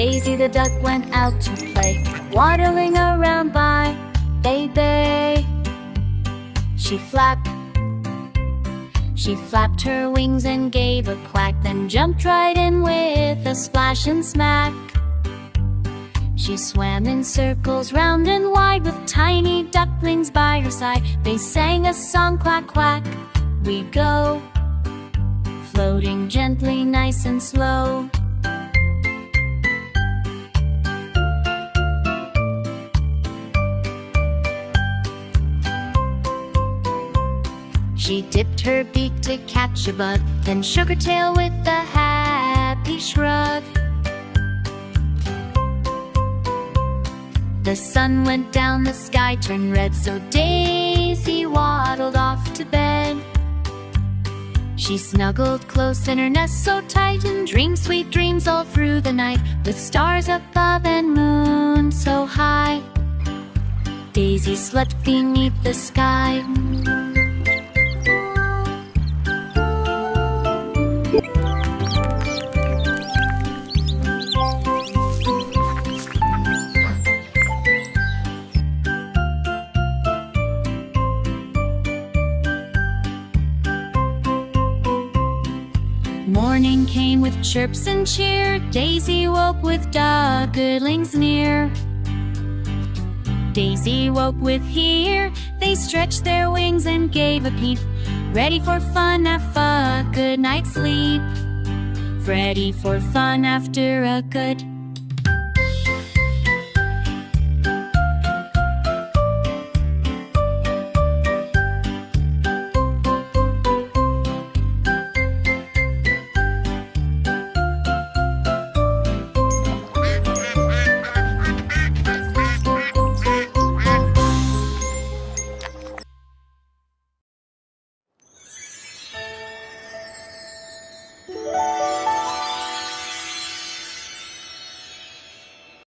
Daisy the duck went out to play, waddling around by bay. She flapped her wings and gave a quack, then jumped right in with a splash and smack. She swam in circles round and wide with tiny ducklings by her side. They sang a song, quack, quack, we go, floating gently, nice and slow. She dipped her beak to catch a bug, then shook her tail with a happy shrug. The sun went down, the sky turned red, so Daisy waddled off to bed. She snuggled close in her nest so tight, and dreamed sweet dreams all through the night, with stars above and moon so high. Daisy slept beneath the sky. Morning came with chirps and cheer. Daisy woke with ducklings near. Daisy woke with here. They stretched their wings and gave a peep, ready for fun after a good night's sleep. Ready for fun after a good